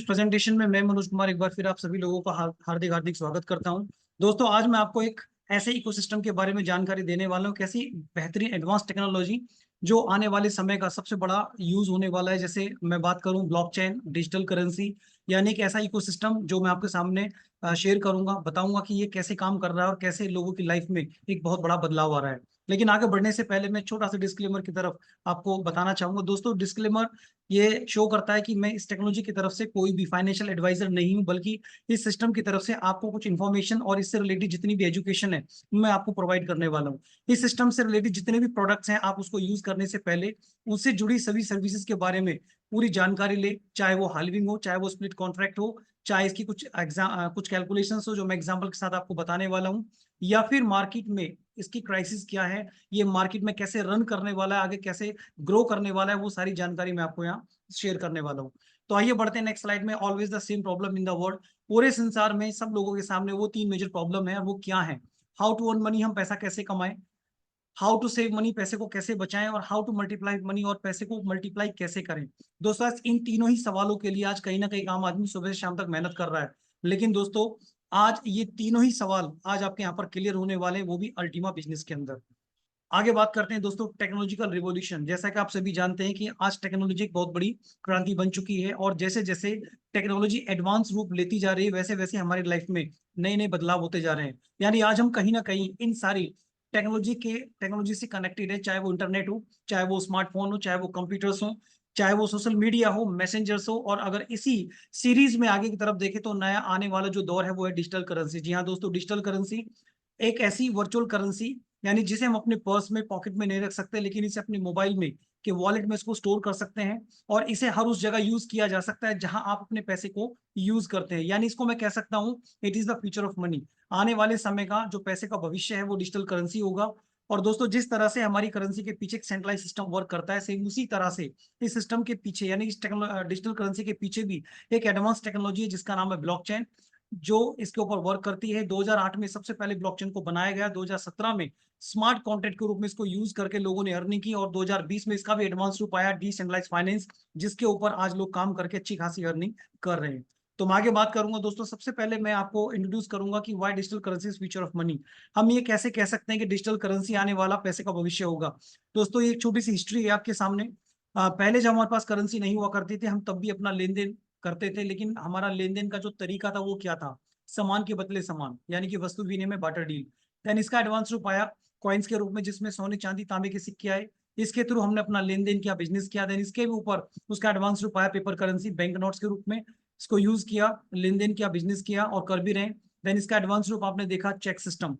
Presentation में मैं मनोज कुमार एक बार फिर आप सभी लोगों का हार्दिक हार्दिक स्वागत करता हूं। दोस्तों, आज मैं आपको एक ऐसे इकोसिस्टम के बारे में जानकारी देने वाला हूं, कैसी बेहतरीन एडवांस टेक्नोलॉजी जो आने वाले समय का सबसे बड़ा यूज होने वाला है। जैसे मैं बात करूं ब्लॉकचेन, डिजिटल करेंसी, यानी कि ऐसा इकोसिस्टम जो मैं आपके सामने शेयर करूंगा, बताऊंगा कि ये कैसे काम कर रहा है और कैसे लोगों की लाइफ में एक बहुत बड़ा बदलाव आ रहा है। लेकिन आगे बढ़ने से पहले मैं छोटा सा डिस्क्लेमर की तरफ आपको बताना चाहूंगा। दोस्तों, डिस्क्लेमर ये शो करता है कि मैं इस टेक्नोलॉजी की तरफ से कोई भी फाइनेंशियल एडवाइजर नहीं हूं, बल्कि इस सिस्टम की तरफ से आपको कुछ इन्फॉर्मेशन और इससे रिलेटेड जितनी भी एजुकेशन है मैं आपको प्रोवाइड करने वाला हूं। इस सिस्टम से रिलेटेड जितने भी प्रोडक्ट्स हैं, आप उसको यूज करने से पहले उससे जुड़ी सभी सर्विसेज के बारे में पूरी जानकारी ले, चाहे वो हाल्विंग हो, चाहे वो स्प्लिट कॉन्ट्रैक्ट हो, चाहे इसकी कुछ कैलकुलेशंस हो जो मैं एग्जांपल के साथ आपको बताने वाला हूं, या फिर मार्केट में इसकी क्राइसिस क्या है, ये मार्केट में कैसे रन करने वाला है, आगे कैसे ग्रो करने वाला है, वो सारी जानकारी मैं आपको यहाँ शेयर करने वाला हूँ। तो आइए बढ़ते हैं नेक्स्ट स्लाइड में। Always the same problem in the world. पूरे संसार में सब लोगों के सामने वो तीन मेजर प्रॉब्लम है, और वो क्या है? हाउ टू अर्न मनी, हम पैसा कैसे कमाएं, हाउ टू सेव मनी, पैसे को कैसे बचाएं, और हाउ टू मल्टीप्लाई मनी, और पैसे को मल्टीप्लाई कैसे करें। दोस्तों, आज इन तीनों ही सवालों के लिए आज कहीं ना कहीं आम आदमी सुबह से शाम तक मेहनत कर रहा है। लेकिन दोस्तों, आज ये तीनों ही सवाल आज आपके यहाँ पर क्लियर होने वाले हैं, वो भी अल्टीमा बिजनेस के अंदर। आगे बात करते हैं दोस्तों, टेक्नोलॉजिकल रिवॉल्यूशन। जैसा कि आप सभी जानते हैं कि आज टेक्नोलॉजी एक बहुत बड़ी क्रांति बन चुकी है, और जैसे जैसे टेक्नोलॉजी एडवांस रूप लेती जा रही है, वैसे वैसे हमारी लाइफ में नए नए बदलाव होते जा रहे हैं। यानी आज हम कहीं ना कहीं इन सारी टेक्नोलॉजी से कनेक्टेड है, चाहे वो इंटरनेट हो, चाहे वो स्मार्टफोन हो, चाहे वो कंप्यूटर्स हो, चाहे वो सोशल मीडिया हो, मैसेंजर्स हो। और अगर इसी सीरीज में आगे की तरफ देखें तो नया आने वाला जो दौर है वो है डिजिटल करेंसी। जी हाँ दोस्तों, डिजिटल करेंसी एक ऐसी वर्चुअल करेंसी, यानी जिसे हम अपने पर्स में, पॉकेट में नहीं रख सकते, लेकिन इसे अपने मोबाइल में के वॉलेट में इसको स्टोर कर सकते हैं। और इसे हर उस जगह यूज किया जा सकता है जहां आप अपने पैसे को यूज करते हैं। यानी इसको मैं कह सकता हूं, it is the future of money. आने वाले समय का जो पैसे का भविष्य है वो डिजिटल करेंसी होगा। और दोस्तों, जिस तरह से हमारी करेंसी के पीछे एक सेंट्रलाइज सिस्टम वर्क करता है, सेम उसी तरह से इस सिस्टम के पीछे, यानी इस डिजिटल करेंसी के पीछे भी एक एडवांस टेक्नोलॉजी है जिसका नाम है ब्लॉकचेन, जो इसके ऊपर वर्क करती है। 2008 में सबसे पहले ब्लॉकचेन को बनाया गया, 2017 में स्मार्ट कॉन्ट्रैक्ट के रूप में इसको यूज करके लोगों ने अर्निंग की, और 2020 में इसका भी एडवांस रूप आया, डिसेंट्रलाइज्ड फाइनेंस, जिसके ऊपर आज लोग काम करके अच्छी खासी अर्निंग कर रहे हैं। तो मैं आगे बात करूंगा दोस्तों। सबसे पहले मैं आपको इंट्रोड्यूस करूंगा कि why digital currency is future of money. हम ये कैसे कह सकते हैं कि डिजिटल करेंसी आने वाला पैसे का भविष्य होगा। दोस्तों, ये एक छोटी सी हिस्ट्री है आपके सामने। पहले जब हमारे पास करेंसी नहीं हुआ करती थी, हम तब भी अपना लेन देन करते थे, लेकिन हमारा लेन देन का जो तरीका था वो क्या था? सामान के बदले सामान, यानी कि वस्तु विनिमय, बाटर डील। देन इसका एडवांस रूप आया कॉइन्स के रूप में, जिसमें सोने, चांदी, तांबे के सिक्के आए। इसके थ्रू हमने अपना लेन देन किया, बिजनेस किया। देन इसके भी ऊपर उसका एडवांस रूप आया पेपर करेंसी, बैंक नोट्स के रूप में। इसको यूज किया, लेन देन किया, बिजनेस किया, और कर भी रहे। देन इसका एडवांस रूप आपने देखा चेक सिस्टम,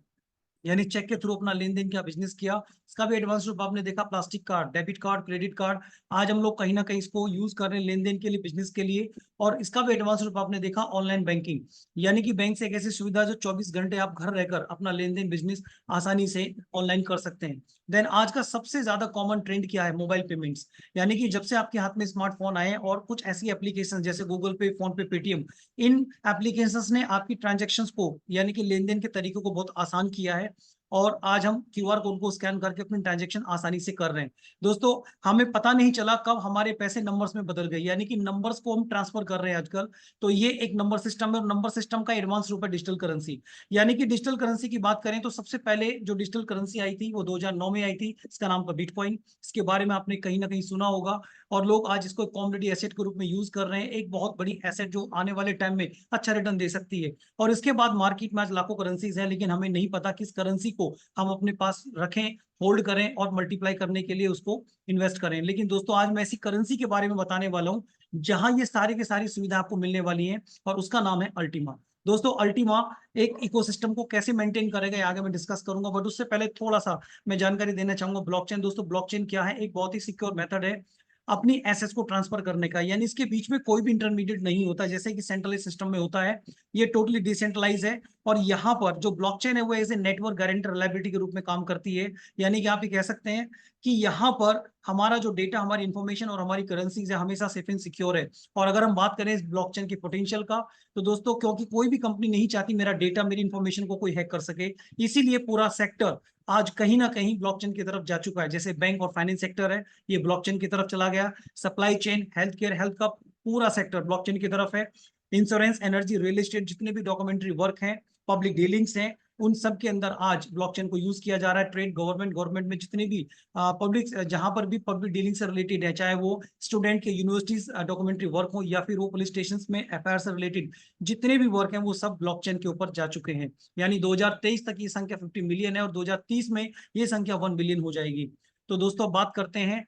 यानी चेक के थ्रू अपना लेन देन किया, बिजनेस किया। इसका भी एडवांस रूप आपने देखा plastic card, debit card, credit card. आज हम लोग कहीं ना कहीं इसको यूज कर रहे हैं लेन देन के लिए, बिजनेस के लिए। और इसका भी एडवांस रूप आपने देखा ऑनलाइन बैंकिंग, यानी कि बैंक से एक ऐसी सुविधा जो 24 घंटे आप घर रहकर अपना लेन देन, बिजनेस आसानी से ऑनलाइन कर सकते हैं। देन आज का सबसे ज्यादा कॉमन ट्रेंड क्या है? Mobile payments. यानी कि जब से आपके हाथ में स्मार्टफोन आए और कुछ ऐसी एप्लीकेशन जैसे गूगल पे, फोन पे, पेटीएम, इन एप्लीकेशंस ने आपकी ट्रांजेक्शन्स को, यानी कि लेन देन के तरीकों को बहुत आसान किया है। और आज हम क्यूआर कोड को स्कैन करके अपनी ट्रांजेक्शन आसानी से कर रहे हैं। दोस्तों, हमें पता नहीं चला कब हमारे पैसे नंबर्स में बदल गए, यानी कि नंबर्स को हम ट्रांसफर कर रहे हैं आजकल। तो ये एक नंबर सिस्टम है, और नंबर सिस्टम का एडवांस रूप है डिजिटल करेंसी। यानी कि डिजिटल करेंसी की बात करें तो सबसे पहले जो डिजिटल करेंसी आई थी वो 2009 में आई थी। इसका नाम था बिटकॉइन। इसके बारे में आपने कहीं ना कहीं सुना होगा, और लोग आज इसको कॉमोडिटी एसेट के रूप में यूज कर रहे हैं, एक बहुत बड़ी एसेट जो आने वाले टाइम में अच्छा रिटर्न दे सकती है। और इसके बाद मार्केट में आज लाखों करेंसीज हैं, लेकिन हमें नहीं पता किस करेंसी को हम अपने पास रखें, होल्ड करें, और मल्टीप्लाई करने के लिए उसको इन्वेस्ट करें। लेकिन दोस्तों, आज मैं ऐसी करेंसी के बारे में बताने वाला हूं जहां ये सारी की सारी सुविधा आपको मिलने वाली है, और उसका नाम है अल्टीमा। दोस्तों, अल्टीमा एक इकोसिस्टम को कैसे मेंटेन करेगा, ये आगे मैं डिस्कस करूंगा, बट उससे पहले थोड़ा सा मैं जानकारी देना चाहूंगा ब्लॉकचेन। दोस्तों, ब्लॉकचेन क्या है? एक बहुत ही सिक्योर मेथड है अपनी एसेट्स को ट्रांसफर करने का, यानी इसके बीच में कोई भी इंटरमीडिएट नहीं होता, जैसे कि सेंट्रलाइज सिस्टम में होता है। ये टोटली डिसेंट्रलाइज है। और यहाँ पर जो ब्लॉकचेन है वो as a network guarantee reliability के रूप में काम करती है। यानी कि आप ये कह सकते हैं कि यहाँ पर हमारा जो डेटा, हमारी इंफॉर्मेशन और हमारी करेंसीज है, हमेशा सेफ एंड सिक्योर है। और अगर हम बात करें इस ब्लॉकचेन की पोटेंशियल का, तो दोस्तों, क्योंकि कोई भी कंपनी नहीं चाहती मेरा डेटा, मेरी इंफॉर्मेशन को कोई हैक कर सके, इसीलिए पूरा सेक्टर आज कहीं ना कहीं ब्लॉकचेन की तरफ जा चुका है। जैसे बैंक और फाइनेंस सेक्टर है, ये ब्लॉकचेन की तरफ चला गया। Supply chain, health care, health का पूरा सेक्टर ब्लॉकचेन की तरफ है। इंश्योरेंस, एनर्जी, रियल एस्टेट, जितने भी डॉक्यूमेंट्री वर्क हैं, पब्लिक डीलिंग्स हैं, उन सब के अंदर आज ब्लॉकचेन को यूज किया जा रहा है। ट्रेड, गवर्नमेंट में जितने भी पब्लिक, जहां पर भी पब्लिक डीलिंग से रिलेटेड है, चाहे वो स्टूडेंट के यूनिवर्सिटीज डॉक्यूमेंट्री वर्क हो या फिर वो पुलिस स्टेशन में एफआईआर से रिलेटेड जितने भी वर्क हैं, वो सब ब्लॉकचेन के ऊपर जा चुके हैं। यानी 2023 तक ये संख्या 50 मिलियन है और 2030 में ये संख्या 1 बिलियन हो जाएगी। तो दोस्तों बात करते हैं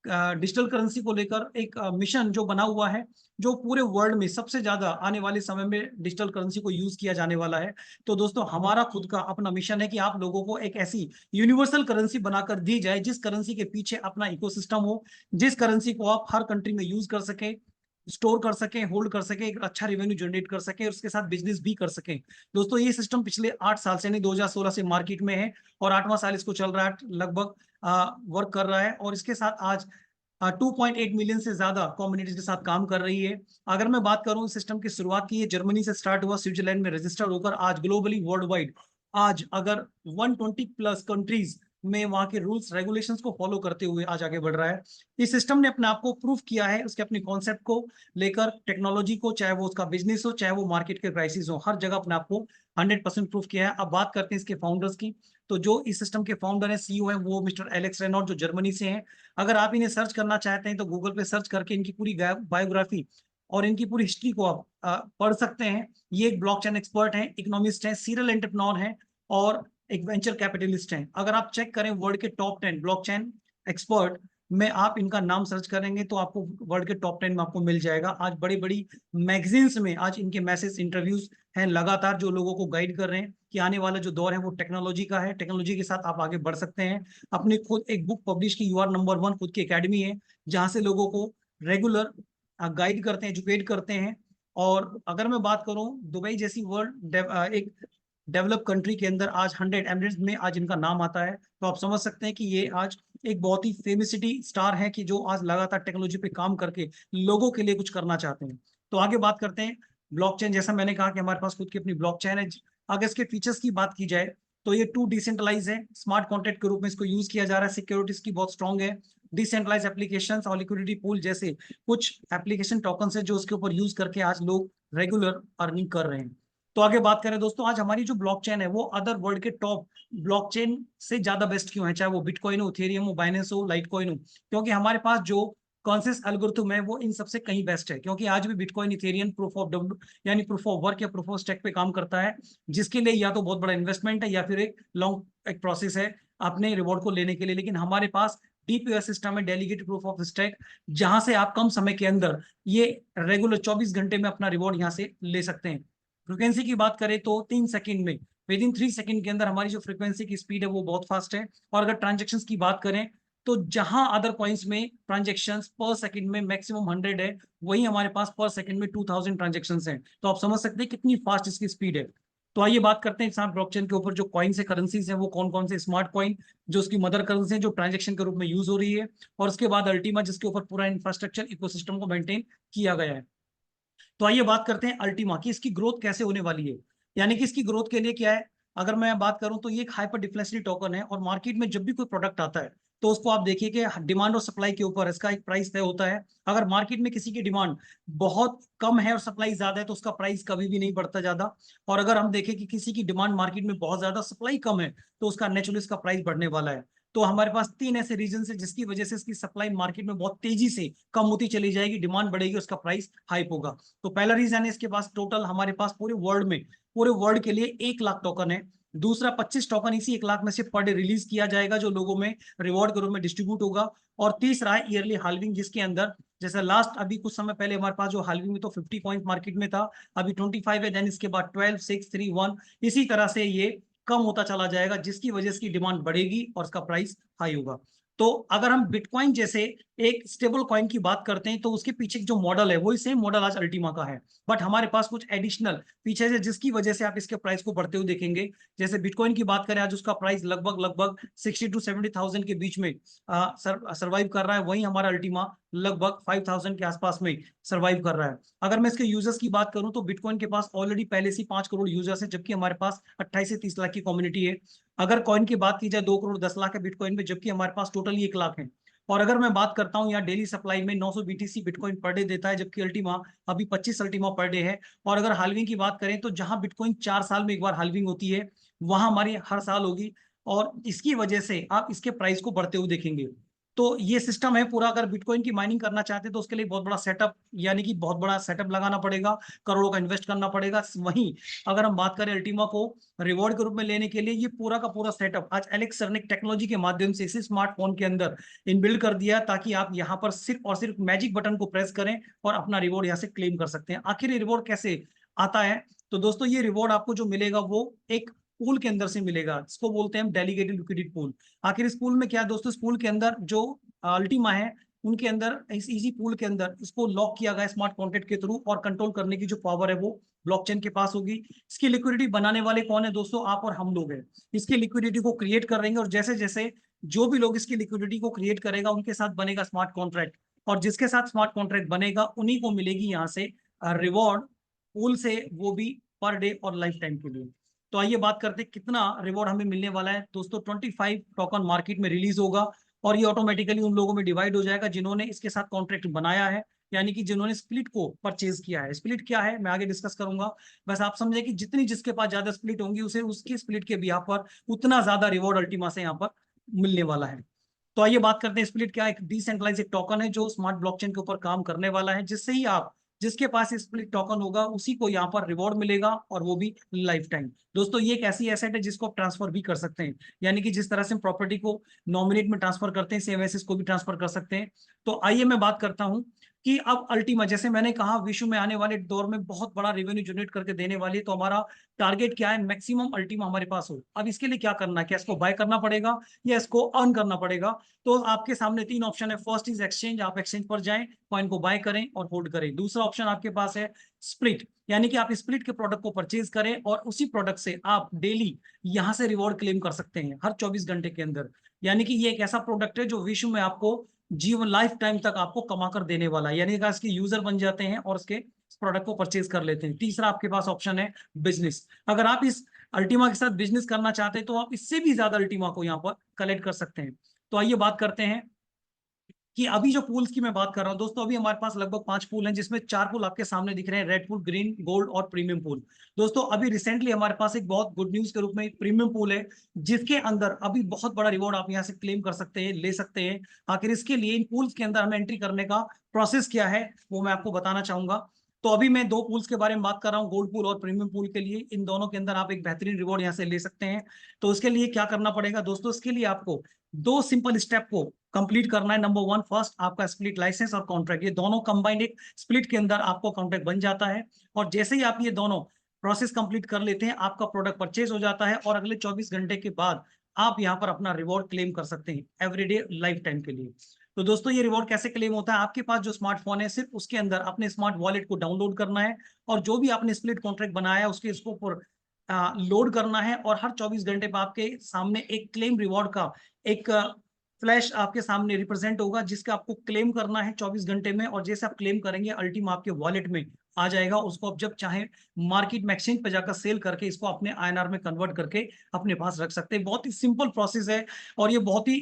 डिजिटल करेंसी को लेकर एक मिशन जो बना हुआ है, जो पूरे वर्ल्ड में सबसे ज्यादा आने वाले समय में डिजिटल करेंसी को यूज किया जाने वाला है। तो दोस्तों हमारा खुद का अपना मिशन है कि आप लोगों को एक ऐसी यूनिवर्सल करेंसी बनाकर दी जाए जिस करेंसी के पीछे अपना इकोसिस्टम हो, जिस करेंसी को आप हर कंट्री में यूज कर सके, स्टोर कर सके, होल्ड कर सके, एक अच्छा रेवेन्यू जनरेट कर सके और उसके साथ बिजनेस भी कर सके। दोस्तों ये सिस्टम पिछले 8 साल से, यानी 2016 से मार्केट में है और 8वां साल इसको चल रहा है, लगभग वर्क कर रहा है और इसके साथ आज 2.8 मिलियन से ज्यादा कम्युनिटीज के साथ काम कर रही है। अगर मैं बात करूं सिस्टम की शुरुआत की है जर्मनी से स्टार्ट हुआ, स्विट्जरलैंड में रजिस्टर होकर आज ग्लोबली वर्ल्ड वाइड, आज अगर 120 प्लस कंट्रीज में वहां के रूल्स रेगुलेशंस को फॉलो करते हुए आज आगे बढ़ रहा है। इस सिस्टम ने अपने आप को प्रूव किया है, उसके अपने कॉन्सेप्ट को लेकर, टेक्नोलॉजी को, चाहे वो उसका बिजनेस हो, चाहे वो मार्केट के क्राइसिस हो, हर जगह अपने आप को 100% प्रूव किया है। अब बात करते हैं इसके फाउंडर्स की। तो जो इस सिस्टम के फाउंडर है, सीईओ है, वो मिस्टर एलेक्स रेनॉल्ट, जो जर्मनी से हैं। अगर आप इन्हें सर्च करना चाहते हैं तो गूगल पे सर्च करके इनकी पूरी बायोग्राफी और इनकी पूरी हिस्ट्री को आप पढ़ सकते हैं। ये एक ब्लॉकचेन एक्सपर्ट हैं, इकोनॉमिस्ट हैं, सीरियल एंटरप्रेन्योर हैं और एक वेंचर कैपिटलिस्ट हैं। अगर आप चेक करें वर्ल्ड के टॉप 10 ब्लॉकचेन एक्सपर्ट में, आप इनका नाम सर्च करेंगे तो आपको वर्ल्ड के टॉप 10 में आपको मिल जाएगा। आज बड़ी बड़ी मैगजीन्स में आज इनके मैसेज, इंटरव्यूज हैं लगातार, जो लोगों को गाइड कर रहे हैं कि आने वाला जो दौर है वो टेक्नोलॉजी का है, टेक्नोलॉजी के साथ आप आगे बढ़ सकते हैं। अपनी खुद एक बुक पब्लिश की, यू आर नंबर 1, खुद की एकेडमी है जहां से लोगों को रेगुलर गाइड करते हैं, एजुकेट करते हैं। और अगर मैं बात करूं दुबई जैसी वर्ल्ड एक डेवलप कंट्री के अंदर आज 100 एमरेट्स में आज इनका नाम आता है, तो आप समझ सकते हैं कि ये आज एक बहुत ही फेमिसिटी स्टार है कि जो आज लगातार टेक्नोलॉजी पे काम करके लोगों के लिए कुछ करना चाहते हैं। तो आगे बात करते हैं ब्लॉकचेन। जैसा मैंने कहा कि हमारे पास खुद की अपनी ब्लॉकचेन है। अगर इसके फीचर्स की बात की जाए तो ये टू डिसेंट्रलाइज है, स्मार्ट कॉन्ट्रैक्ट के रूप में इसको यूज किया जा रहा है, सिक्योरिटी इसकी बहुत स्ट्रॉन्ग है। डिसेंट्रलाइज एप्लीकेशंस और लिक्विडिटी पूल जैसे कुछ एप्लीकेशन टोकन है जो उसके ऊपर यूज करके आज लोग रेगुलर अर्निंग कर रहे हैं। तो आगे बात करें दोस्तों, आज हमारी जो ब्लॉकचेन है वो अदर वर्ल्ड के टॉप ब्लॉकचेन से ज्यादा बेस्ट क्यों है, चाहे वो बिटकॉइन हो, इथेरियम हो, बाइनेंस हो, लाइटकॉइन हो, क्योंकि हमारे पास जो कॉन्सेंसस एल्गोरिथम है वो इन सबसे कहीं बेस्ट है। क्योंकि आज भी bitcoin, Ethereum proof of W यानी प्रूफ ऑफ वर्क या प्रूफ ऑफ स्टेक पे काम करता है, जिसके लिए या तो बहुत बड़ा इन्वेस्टमेंट है या फिर एक लॉन्ग एक प्रोसेस है अपने रिवॉर्ड को लेने के लिए। लेकिन हमारे पास डीपीओएस सिस्टम है, डेलीगेटेड प्रूफ ऑफ स्टेक, जहां से आप कम समय के अंदर ये रेगुलर 24 घंटे में अपना रिवॉर्ड यहाँ से ले सकते हैं। फ्रिक्वेंसी की बात करें तो 3 सेकंड में, विद इन 3 सेकंड के अंदर हमारी जो फ्रिक्वेंसी की स्पीड है वो बहुत फास्ट है। और अगर ट्रांजेक्शन की बात करें तो जहां अदर कॉइन्स में ट्रांजेक्शन पर सेकंड में मैक्सिमम 100 है, वही हमारे पास पर सेकंड में 2000 ट्रांजेक्शन हैं। तो आप समझ सकते हैं कितनी फास्ट इसकी स्पीड है। तो आइए बात करते हैं साथ ब्लॉकचेन के ऊपर जो कॉइन्स है, करेंसीज हैं, वो कौन कौन से स्मार्ट कॉइन जो उसकी मदर करेंसी है, जो ट्रांजेक्शन के रूप में यूज हो रही है, और उसके बाद अल्टीमा जिसके ऊपर पूरा इंफ्रास्ट्रक्चर इकोसिस्टम को मेंटेन किया गया है। तो आइए बात करते हैं अल्टीमा की, इसकी ग्रोथ कैसे होने वाली है, यानी कि इसकी ग्रोथ के लिए क्या है। अगर मैं बात करूं तो ये एक हाइपर डिफ्लेक्सिटी टोकन है और मार्केट में जब भी कोई प्रोडक्ट आता है तो उसको आप देखिए कि डिमांड और सप्लाई के ऊपर इसका एक प्राइस तय होता है। अगर मार्केट में किसी की डिमांड बहुत कम है और सप्लाई ज्यादा है तो उसका प्राइस कभी भी नहीं बढ़ता ज्यादा। और अगर हम देखें कि किसी की डिमांड मार्केट में बहुत ज्यादा, सप्लाई कम है, तो उसका नेचुरली इसका प्राइस बढ़ने वाला है। तो हमारे पास 3 ऐसे रीजन है जिसकी वजह से इसकी सप्लाई मार्केट में बहुत तेजी से कम होती चली जाएगी, डिमांड बढ़ेगी, उसका प्राइस हाइप होगा। तो पहला रीजन है इसके पास टोटल हमारे पास पूरे वर्ल्ड में, पूरे वर्ल्ड के लिए 1 लाख टोकन है। दूसरा 25 टोकन इसी 1 लाख में से पर डे रिलीज किया जाएगा जो लोगों में रिवॉर्ड के रूप में डिस्ट्रीब्यूट होगा। और तीसरा है ईयरली हाल्विंग, जिसके अंदर जैसे लास्ट अभी कुछ समय पहले हमारे पास जो हाल्विंग में तो 50 कॉइन्स मार्केट में था, अभी 25 है, देन इसके बाद 12, 6, 3, 1, इसी तरह से ये कम होता चला जाएगा, जिसकी वजह से इसकी डिमांड बढ़ेगी और इसका प्राइस हाई होगा। तो अगर हम बिटकॉइन जैसे एक स्टेबल कॉइन की बात करते हैं तो उसके पीछे जो मॉडल है वही सेम मॉडल आज अल्टीमा का है, बट हमारे पास कुछ एडिशनल पीछे से जिसकी वजह से आप इसके प्राइस को बढ़ते हुए देखेंगे। जैसे बिटकॉइन की बात करें, आज उसका प्राइस लगभग लगभग 60 to 70,000 के बीच में सर्वाइव कर रहा है, वहीं हमारा अल्टीमा लगभग 5,000 के आसपास में सर्वाइव कर रहा है। अगर मैं इसके यूजर्स की बात करूं तो बिटकॉइन के पास ऑलरेडी पहले से 5 करोड़ यूजर्स है, जबकि हमारे पास 28 से 30 लाख की कम्युनिटी है। अगर कॉइन की बात की जाए 2 करोड़ 10 लाख है बिटकॉइन में, जबकि हमारे पास टोटल 1 लाख है। और अगर मैं बात करता हूँ यहाँ डेली सप्लाई में 900 BTC बिटकॉइन पर डे देता है, जबकि अल्टीमा अभी 25 अल्टीमा पर डे है। और अगर हाल्विंग की बात करें तो जहां बिटकॉइन 4 साल में एक बार हाल्विंग होती है, वहां हमारी हर साल होगी, और इसकी वजह से आप इसके प्राइस को बढ़ते हुए देखेंगे। तो ये सिस्टम है पूरा। अगर बिटकॉइन की माइनिंग करना चाहते हैं तो उसके लिए बहुत बड़ा सेटअप, यानी कि बहुत बड़ा सेटअप लगाना पड़ेगा, करोड़ों का इन्वेस्ट करना पड़ेगा। वहीं अगर हम बात करें अल्टीमा को रिवॉर्ड के रूप में लेने के लिए, ये पूरा का पूरा सेटअप आज एलेक्स सरनिक टेक्नोलॉजी के माध्यम से इसी स्मार्टफोन के अंदर इनबिल्ड कर दिया, ताकि आप यहाँ पर सिर्फ और सिर्फ मैजिक बटन को प्रेस करें और अपना रिवॉर्ड यहाँ से क्लेम कर सकते हैं। आखिर ये रिवॉर्ड कैसे आता है? तो दोस्तों ये रिवॉर्ड आपको जो मिलेगा वो एक पूल के अंदर से मिलेगा, इसको बोलते हैं हम डेलीगेटेड लिक्विडिटी पूल। आखिर इस पूल में क्या है दोस्तों? इस पूल के अंदर जो अल्टीमा है उनके अंदर, इस इजी पूल के अंदर इसको लॉक किया गया स्मार्ट कॉन्ट्रैक्ट के थ्रू, और कंट्रोल करने की जो पावर है वो ब्लॉकचेन के पास होगी। इसकी लिक्विडिटी बनाने वाले कौन है दोस्तों? आप और हम लोग हैं। इसकी लिक्विडिटी को क्रिएट कर रहेंगे, और जैसे जैसे जो भी लोग इसकी लिक्विडिटी को क्रिएट करेगा उनके साथ बनेगा स्मार्ट कॉन्ट्रैक्ट, और जिसके साथ स्मार्ट कॉन्ट्रैक्ट बनेगा उन्हीं को मिलेगी यहाँ से रिवॉर्ड पूल से, वो भी पर डे और लाइफ टाइम के लिए। तो आइए बात करते हैं कितना रिवॉर्ड हमें मिलने वाला है दोस्तों। 25 टोकन मार्केट में रिलीज होगा, और ये ऑटोमेटिकली उन लोगों में डिवाइड हो जाएगा जिन्होंने इसके साथ कॉन्ट्रैक्ट बनाया है, यानी कि जिन्होंने स्प्लिट को परचेज किया है। स्प्लिट क्या है मैं आगे डिस्कस करूंगा, बस आप समझे कि जितनी जिसके पास ज्यादा स्प्लिट होंगी उसे उसकी स्प्लिट के भी यहाँ पर उतना ज्यादा रिवॉर्ड अल्टीमा से यहाँ पर मिलने वाला है। तो आइए बात करते हैं स्प्लिट क्या है। एक डिसेंट्रलाइज एक टोकन है जो स्मार्ट ब्लॉकचेन के ऊपर काम करने वाला है, जिससे ही आप, जिसके पास स्प्लिट टोकन होगा उसी को यहाँ पर रिवॉर्ड मिलेगा, और वो भी लाइफ टाइम। दोस्तों ये एक ऐसी एसेट है जिसको आप ट्रांसफर भी कर सकते हैं, यानी कि जिस तरह से हम प्रॉपर्टी को नॉमिनेट में ट्रांसफर करते हैं, सेम ऐसे इसको भी ट्रांसफर कर सकते हैं। तो आइए मैं बात करता हूं कि अब अल्टीमा, जैसे मैंने कहा, विश्व में आने वाले दौर में बहुत बड़ा रेवेन्यू जनरेट करके देने वाली है। तो हमारा टारगेट क्या है? मैक्सिमम अल्टीमा हमारे पास हो। अब इसके लिए क्या करना है? क्या इसको बाय करना पड़ेगा या इसको अर्न करना पड़ेगा? तो आपके सामने 3 ऑप्शन है। फर्स्ट इज एक्सचेंज, आप एक्सचेंज पर जाएं, कॉइन को बाय करें और होल्ड करें। दूसरा ऑप्शन आपके पास है स्प्लिट, यानी कि आप स्प्लिट के प्रोडक्ट को परचेज करें और उसी प्रोडक्ट से आप डेली यहां से रिवॉर्ड क्लेम कर सकते हैं हर 24 घंटे के अंदर। यानी कि ये एक ऐसा प्रोडक्ट है जो विश्व में आपको जीवन लाइफ टाइम तक आपको कमा कर देने वाला है, यानी कि इसके यूजर बन जाते हैं और उसके प्रोडक्ट को परचेज कर लेते हैं। तीसरा आपके पास ऑप्शन है बिजनेस। अगर आप इस अल्टीमा के साथ बिजनेस करना चाहते हैं तो आप इससे भी ज्यादा अल्टीमा को यहाँ पर कलेक्ट कर सकते हैं। तो आइए बात करते हैं कि अभी जो पूल्स की मैं बात कर रहा हूं दोस्तों, अभी हमारे पास लगभग 5 पूल हैं, जिसमें 4 पूल आपके सामने दिख रहे हैं, रेड पूल, ग्रीन, गोल्ड और प्रीमियम पूल। दोस्तों अभी रिसेंटली हमारे पास एक बहुत गुड न्यूज के रूप में प्रीमियम पूल है, जिसके अंदर अभी बहुत बड़ा रिवॉर्ड आप यहां से क्लेम कर सकते हैं, ले सकते हैं। आखिर इसके लिए इन पूल्स के अंदर हमें एंट्री करने का प्रोसेस क्या है वो मैं आपको बताना चाहूंगा। तो अभी मैं 2 पूल्स के बारे में बात कर रहा हूँ, गोल्ड पूल और प्रीमियम पूल के लिए। इन दोनों के अंदर आप एक बेहतरीन रिवॉर्ड यहाँ से ले सकते हैं। तो उसके लिए क्या करना पड़ेगा दोस्तों? इसके लिए आपको 2 सिंपल स्टेप को कंप्लीट करना है। नंबर 1, फर्स्ट आपका स्प्लिट लाइसेंस और कॉन्ट्रैक्ट, ये दोनों कंबाइंड एक स्प्लिट के अंदर आपको कॉन्ट्रैक्ट बन जाता है। और जैसे ही आप ये दोनों प्रोसेस कंप्लीट कर लेते हैं, आपका प्रोडक्ट परचेज हो जाता है, और अगले 24 घंटे के बाद आप यहाँ पर अपना रिवॉर्ड क्लेम कर सकते हैं एवरीडे लाइफ टाइम के लिए। तो दोस्तों ये रिवॉर्ड कैसे क्लेम होता है? आपके पास जो स्मार्टफोन है, सिर्फ उसके अंदर अपने स्मार्ट वॉलेट को डाउनलोड करना है, और जो भी आपने स्प्लिट कॉन्ट्रैक्ट बनाया है उसके इसको लोड करना है, और हर 24 घंटे पर आपके सामने एक क्लेम रिवॉर्ड का एक फ्लैश आपके सामने रिप्रेजेंट होगा, जिसका आपको क्लेम करना है 24 घंटे में। और जैसे आप क्लेम करेंगे अल्टीमा आपके वॉलेट में आ जाएगा, उसको आप जब चाहे मार्केट में एक्सचेंज पे जाकर सेल करके इसको अपने आईएनआर में कन्वर्ट करके अपने पास रख सकते हैं। बहुत ही सिंपल प्रोसेस है, और ये बहुत ही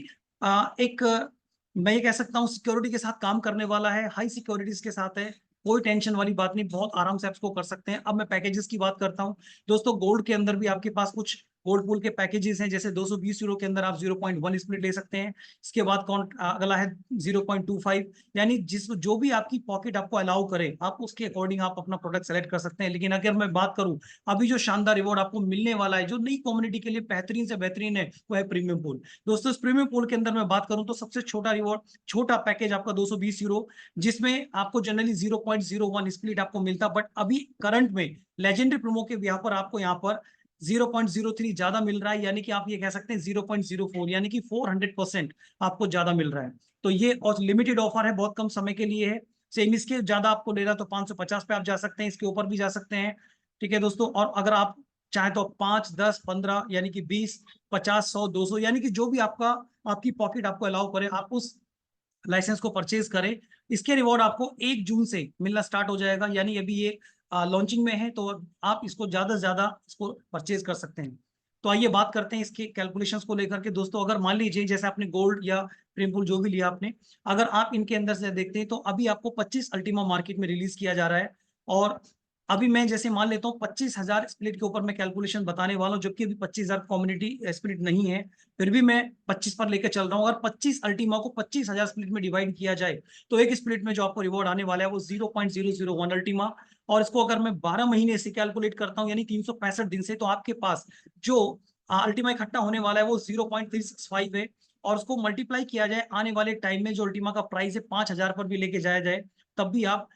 एक मैं ये कह सकता हूँ सिक्योरिटी के साथ काम करने वाला है, हाई सिक्योरिटीज के साथ है। कोई टेंशन वाली बात नहीं, बहुत आराम से आप इसको कर सकते हैं। अब मैं पैकेजेस की बात करता हूँ दोस्तों। गोल्ड के अंदर भी आपके पास कुछ गोल्ड पूल के पैकेजेस हैं, जैसे 220 यूरो के अंदर आप 0.1 स्प्लिट ले सकते हैं। इसके बाद कौन अगला है 0.25, यानी जिस जो भी आपकी पॉकेट आपको अलाउ करे, आप उसके अकॉर्डिंग आप अपना प्रोडक्ट सेलेक्ट कर सकते हैं। लेकिन अगर मैं बात करूं अभी जो शानदार रिवॉर्ड आपको मिलने वाला है, जो नई कम्युनिटी के लिए बेहतरीन से बेहतरीन है, वो है प्रीमियम पूल। दोस्तों इस प्रीमियम पूल के अंदर मैं बात करूं तो सबसे छोटा रिवॉर्ड, छोटा पैकेज आपका 220 यूरो, जिसमें आपको जनरली 0.01 स्प्लिट आपको मिलता, बट अभी करंट में लेजेंडरी प्रोमो के यहाँ पर आपको यहाँ पर 0.03 ज्यादा मिल रहा है, यानी कि आप ये कह सकते हैं 0.04, यानी कि 400% आपको ज्यादा मिल रहा है। तो ये और लिमिटेड ऑफर है, बहुत कम समय के लिए है। सेम इसके ज्यादा आपको ले रहा तो 550 पे आप जा सकते हैं, इसके ऊपर भी जा सकते हैं। ठीक है दोस्तों, और अगर आप चाहे तो 5, 10, 15, यानी कि 20, 50, 100, 200, यानी कि जो भी आपका आपकी पॉकेट आपको अलाउ करे, आप उस लाइसेंस को परचेज करें। इसके रिवॉर्ड आपको 1 जून से मिलना स्टार्ट हो जाएगा, यानी अभी ये लॉन्चिंग में है, तो आप इसको ज्यादा से ज्यादा इसको परचेज कर सकते हैं। तो आइए बात करते हैं इसके कैलकुलेशंस को लेकर के। दोस्तों अगर मान लीजिए जैसे आपने गोल्ड या प्रीमपूल जो भी लिया आपने, अगर आप इनके अंदर से देखते हैं तो अभी आपको 25 अल्टीमा मार्केट में रिलीज किया जा रहा है। और अभी मैं जैसे मान लेता हूँ 25,000 स्प्लिट के ऊपर मैं कैलकुलेशन बताने वाला हूँ, जबकि अभी 25,000 कम्युनिटी स्प्लिट नहीं है, फिर भी मैं 25 पर लेकर चल रहा हूँ। अगर 25 अल्टीमा को 25,000 स्प्लिट में डिवाइड किया जाए तो एक स्प्लिट में जो आपको रिवॉर्ड आने वाला है वो 0.001 अल्टीमा। और इसको अगर मैं 12 महीने से कैलकुलेट करता हूँ यानी 365 दिन से, तो आपके पास जो अल्टीमा इकट्ठा होने वाला है वो 0.365 है। और उसको मल्टीप्लाई किया जाए आने वाले टाइम में जो अल्टीमा का प्राइस है 5,000 पर भी लेके जाया जाए, तब भी आप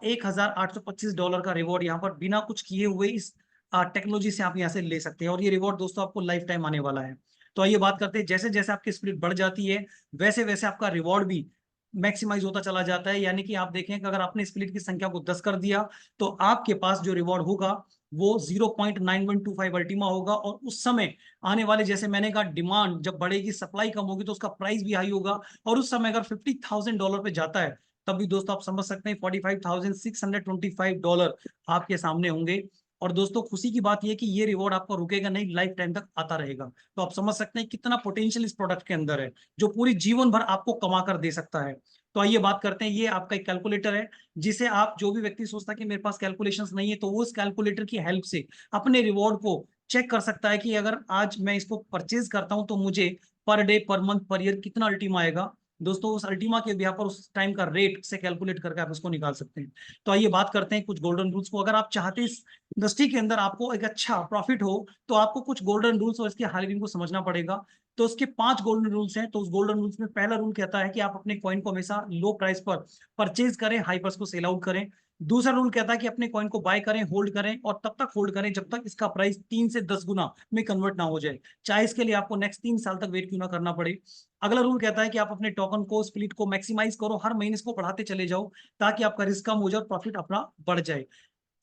$1,825 का रिवॉर्ड यहाँ पर बिना कुछ किए हुए इस टेक्नोलॉजी से आप यहाँ से ले सकते हैं। और ये रिवॉर्ड दोस्तों आपको लाइफ टाइम आने वाला है। तो आइए बात करते हैं, जैसे जैसे आपकी स्प्लिट बढ़ जाती है वैसे वैसे आपका रिवॉर्ड भी मैक्सिमाइज होता चला जाता है। यानी कि आप देखें कि अगर आपने स्प्लिट की संख्या को 10 कर दिया तो आपके पास जो रिवॉर्ड होगा वो 0.9125 अल्टीमा होगा। और उस समय आने वाले, जैसे मैंने कहा, डिमांड जब बढ़ेगी, सप्लाई कम होगी, तो उसका प्राइस भी हाई होगा। और उस समय अगर $50,000 पे जाता है तब भी दोस्तों आप समझ सकते हैं $45,625 आपके सामने होंगे। और दोस्तों खुशी की बात यह है कि ये रिवॉर्ड आपको रुकेगा नहीं, लाइफ टाइम तक आता रहेगा। तो आप समझ सकते हैं कितना पोटेंशियल इस प्रोडक्ट के अंदर है, जो पूरी जीवन भर आपको कमा कर दे सकता है। तो आइए बात करते हैं, ये आपका एक कैलकुलेटर है जिसे आप, जो भी व्यक्ति सोचता है कि मेरे पास कैलकुलेशंस नहीं है, तो वो इस कैलकुलेटर की हेल्प से अपने रिवॉर्ड को चेक कर सकता है कि अगर आज मैं इसको परचेज करता हूं तो मुझे per day, per month, per year कितना अल्टीमा आएगा। दोस्तों उस अल्टीमा के यहाँ पर उस टाइम का रेट से कैलकुलेट करके आप इसको निकाल सकते हैं। तो आइए बात करते हैं कुछ गोल्डन रूल्स को। अगर आप चाहते हैं इस इंडस्ट्री के अंदर आपको एक अच्छा प्रॉफिट हो तो आपको कुछ गोल्डन रूल्स और इसके हार्डविंग को समझना पड़ेगा। तो उसके 5 गोल्डन रूल्स हैं। तो उस गोल्डन रूल्स में पहला रूल कहता है कि आप अपने कॉइन को हमेशा लो प्राइस पर परचेज करें, हाइपर्स को सेल आउट करें। दूसरा रूल कहता है कि अपने कॉइन को बाय करें, होल्ड करें, और तब तक होल्ड करें जब तक इसका प्राइस 3 से 10 गुना में कन्वर्ट ना हो जाए, चाहे इसके लिए आपको नेक्स्ट 3 साल तक वेट क्यों ना करना पड़े। अगला रूल कहता है कि आप अपने टोकन को, स्प्लिट को मैक्सिमाइज करो, हर महीने इसको बढ़ाते चले जाओ ताकि आपका रिस्क कम हो जाए और प्रॉफिट अपना बढ़ जाए।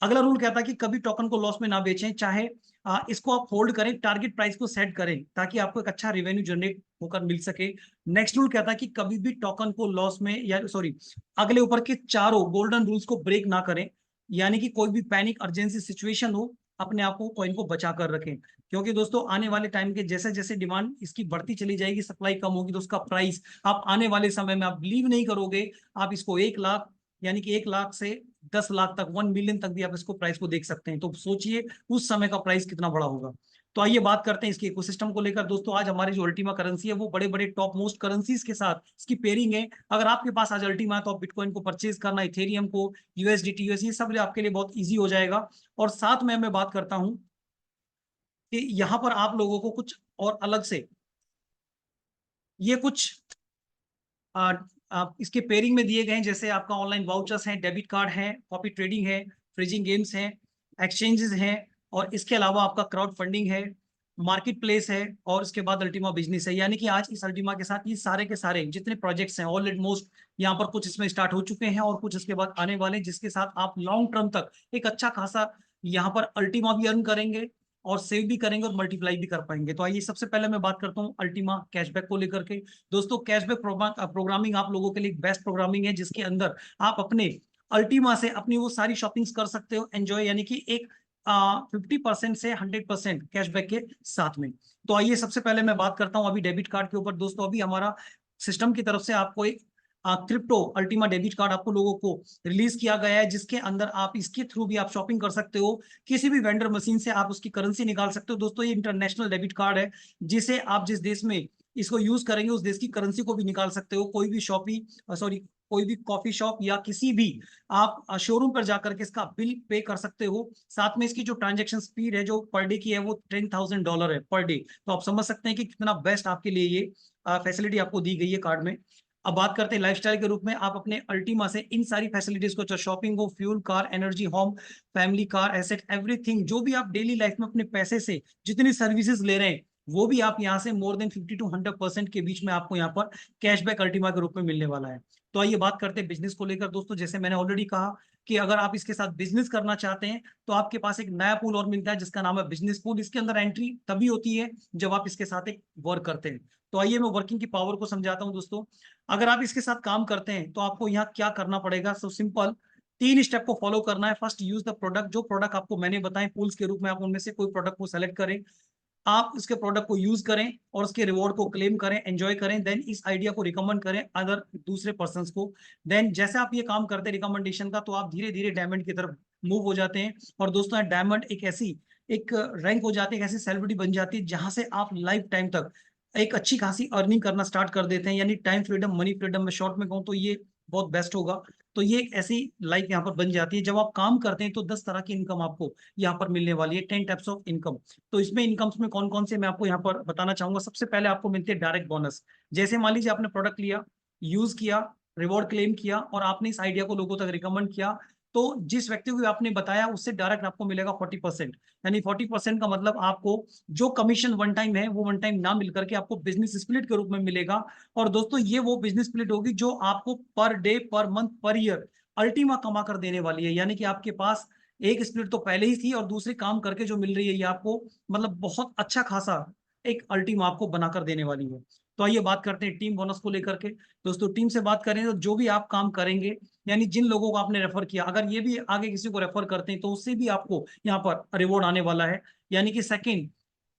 अगला रूल कहता है कि कभी टोकन को लॉस में ना बेचें, चाहे इसको आप होल्ड करें, टारगेट प्राइस को सेट करें ताकि आपको एक अच्छा रेवेन्यू जनरेट होकर मिल सके। नेक्स्ट रूल कहता है कि कभी भी टोकन को लॉस में, या सॉरी, अगले ऊपर के चारों गोल्डन रूल्स को ब्रेक ना करें। यानी कि कोई भी पैनिक, अर्जेंसी सिचुएशन हो, अपने आप को, कॉइन को बचा कर रखें। क्योंकि दोस्तों आने वाले टाइम के जैसे जैसे डिमांड इसकी बढ़ती चली जाएगी, सप्लाई कम होगी, तो उसका प्राइस आप आने वाले समय में, आप बिलीव नहीं करोगे, आप इसको 1 लाख, यानी कि 1 लाख से 10 लाख तक, 1 मिलियन तक भी आप इसको प्राइस को देख सकते हैं। तो सोचिए उस समय का प्राइस कितना बड़ा होगा। तो आइए बात करते हैं इसके इकोसिस्टम को लेकर। दोस्तों आज हमारी जो अल्टीमा करेंसी है वो बड़े बड़े टॉप मोस्ट करेंसीज के साथ इसकी पेयरिंग है। अगर आपके पास आज अल्टीमा है तो आप बिटकॉइन को परचेज करना, इथेरियम को, यूएसडीटी, यूएस, ये सब आपके लिए बहुत ईजी हो जाएगा। और साथ में मैं बात करता हूं कि यहाँ पर आप लोगों को कुछ और अलग से, ये कुछ आ, इसके पेयरिंग में दिए गए हैं, जैसे आपका ऑनलाइन वाउचर्स हैं, डेबिट कार्ड है, कॉपी ट्रेडिंग है, फ्रीजिंग गेम्स हैं, एक्सचेंजेस हैं, और इसके अलावा आपका क्राउड फंडिंग है, मार्केट प्लेस है, और इसके बाद अल्टीमा बिजनेस है। यानी कि आज इस अल्टीमा के साथ ये सारे के सारे जितने प्रोजेक्ट्स हैं ऑलरेडी मोस्ट यहाँ पर कुछ इसमें स्टार्ट हो चुके हैं और कुछ इसके बाद आने वाले, जिसके साथ आप लॉन्ग टर्म तक एक अच्छा खासा यहाँ पर अल्टीमा भी अर्न करेंगे और सेव भी करेंगे और मल्टीप्लाई भी कर पाएंगे। तो आइए सबसे पहले मैं बात करता हूँ अल्टीमा कैशबैक को लेकर के। दोस्तों कैशबैक प्रोग्रामिंग आप लोगों के लिए बेस्ट प्रोग्रामिंग है, जिसके अंदर आप अपने अल्टीमा से अपनी वो सारी शॉपिंग्स कर सकते हो एंजॉय, यानी कि एक 50% से 100% कैशबैक के साथ में। तो आइए सबसे पहले मैं बात करता हूँ अभी डेबिट कार्ड के ऊपर। दोस्तों अभी हमारा सिस्टम की तरफ से आपको एक क्रिप्टो अल्टीमा डेबिट कार्ड आपको लोगों को रिलीज किया गया है, जिसके अंदर आप इसके थ्रू भी आप शॉपिंग कर सकते हो, किसी भी वेंडर मशीन से आप उसकी करेंसी निकाल सकते हो। दोस्तों ये इंटरनेशनल डेबिट कार्ड है, जिसे आप जिस देश में इसको यूज करेंगे उस देश की करेंसी को भी निकाल सकते हो। कोई भी कोई भी कॉफी शॉप या किसी भी आप शोरूम पर जाकर के इसका बिल पे कर सकते हो। साथ में इसकी जो ट्रांजेक्शन स्पीड है जो पर डे की है वो $10,000 है पर डे। तो आप समझ सकते हैं कि कितना बेस्ट आपके लिए ये फैसिलिटी आपको दी गई है कार्ड में। अब बात करते हैं लाइफस्टाइल के रूप में, आप अपने अल्टीमा से इन सारी फैसिलिटीज को, चाहे शॉपिंग हो, fuel, car, energy, home, family, car, asset, everything, जो भी आप डेली लाइफ में अपने पैसे से जितनी सर्विसेज ले रहे हैं वो भी आप यहाँ से मोर देन 50 to 100% के बीच में आपको यहाँ पर कैशबैक अल्टीमा के रूप में मिलने वाला है। तो आइए बात करते हैं बिजनेस को लेकर। दोस्तों जैसे मैंने ऑलरेडी कहा कि अगर आप इसके साथ बिजनेस करना चाहते हैं तो आपके पास एक नया पूल और मिलता है जिसका नाम है बिजनेस पूल। इसके अंदर एंट्री तभी होती है जब आप इसके साथ एक वर्क करते हैं। तो आइए मैं वर्किंग की पावर को समझाता हूं। दोस्तों अगर आप इसके साथ काम करते हैं तो आपको यहाँ क्या करना पड़ेगा। सो सिंपल, 3 स्टेप को फॉलो करना है। First, use the product. जो प्रोडक्ट आपको मैंने बताए पूल्स के रूप में, आप उनमें से कोई प्रोडक्ट को सेलेक्ट करें। आप इसके प्रोडक्ट को यूज करें और उसके रिवॉर्ड को क्लेम करें, एंजॉय करें, देन इस आइडिया को रिकमेंड करें अदर दूसरे पर्सन को। देन जैसे आप ये काम करते हैं रिकमेंडेशन का, तो आप धीरे धीरे डायमंड की तरफ मूव हो जाते हैं। और दोस्तों डायमंड एक रैंक हो जाती है, एक ऐसी सेलिब्रिटी बन जाती है जहां से आप लाइफ टाइम तक एक अच्छी खासी अर्निंग करना स्टार्ट कर देते हैं। यानी टाइम फ्रीडम, मनी फ्रीडम में शॉर्ट में कहूँ तो ये बहुत बेस्ट होगा। तो ये एक ऐसी लाइफ यहाँ पर बन जाती है। जब आप काम करते हैं तो 10 तरह की इनकम आपको यहाँ पर मिलने वाली है, 10 टाइप्स ऑफ इनकम। तो इसमें इनकम्स में कौन कौन से मैं आपको यहाँ पर बताना चाहूंगा। सबसे पहले आपको मिलते हैं डायरेक्ट बोनस। जैसे मान लीजिए आपने प्रोडक्ट लिया, यूज किया, रिवॉर्ड क्लेम किया और आपने इस आइडिया को लोगों तक रिकमेंड किया, तो जिस व्यक्ति को आपने बताया उससे डायरेक्ट आपको मिलेगा 40%। यानी 40% का मतलब आपको जो कमीशन वन टाइम है वो वन टाइम ना मिलकर के आपको बिजनेस स्प्लिट के रूप में मिलेगा। और दोस्तों ये वो बिजनेस स्प्लिट होगी जो आपको per day, per month, per year Ultima कमा कर देने वाली है। यानी कि आपके पास एक स्प्लिट तो पहले ही थी और दूसरी काम करके जो मिल रही है ये आपको मतलब बहुत अच्छा खासा एक अल्टीमा आपको बनाकर देने वाली है। तो आइए बात करते हैं टीम बोनस को लेकर के। दोस्तों टीम से बात करें तो जो भी आप काम करेंगे, यानी जिन लोगों को आपने रेफर किया, अगर ये भी आगे किसी को रेफर करते हैं तो उससे भी आपको यहाँ पर रिवॉर्ड आने वाला है। यानी कि सेकंड,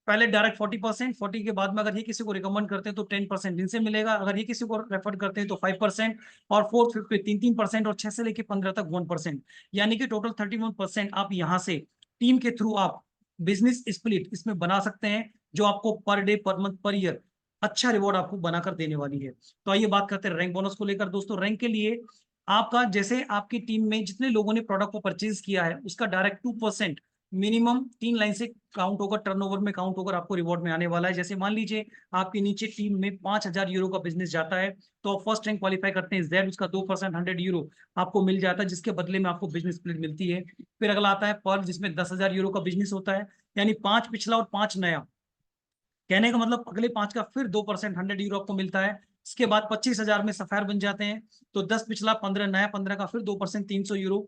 पहले डायरेक्ट 40%, 40 के बाद में अगर ये किसी को रिकमेंड करते हैं तो 10% इनसे मिलेगा, अगर ये किसी को रेफर करते हैं तो 5%, और फोर्थ फिफ्थ पे 3-3%, और 6 से लेकर 15 तक 1%। यानी कि टोटल 31% आप यहाँ से टीम के थ्रू आप बिजनेस स्प्लिट इसमें बना सकते हैं, जो आपको per day, per month, per year अच्छा रिवॉर्ड आपको बनाकर देने वाली है। तो आइए बात करते हैं रैंक बोनस को लेकर। दोस्तों रैंक के लिए आपका, जैसे आपकी टीम में जितने लोगों ने प्रोडक्ट को परचेज किया है उसका डायरेक्ट 2% मिनिमम 3 लाइन से काउंट होकर, टर्नओवर में काउंट होकर आपको रिवॉर्ड में आने वाला है। जैसे मान लीजिए आपके नीचे टीम में 5,000 यूरो का बिजनेस जाता है, तो आप फर्स्ट रैंक क्वालिफाई करते हैं जेड, उसका 2% 100 यूरो आपको मिल जाता है, जिसके बदले में आपको बिजनेस स्प्लिट मिलती है। फिर अगला आता है पर्ल, जिसमें 10,000 यूरो का बिजनेस होता है, यानी 5 पिछला और 5 नया। कहने का मतलब अगले 5 का फिर 2% 100 यूरो आपको मिलता है। इसके बाद 25,000 में सफायर बन जाते हैं, तो 10 पिछला, 15 नया, 15 का फिर 2% 300 यूरो।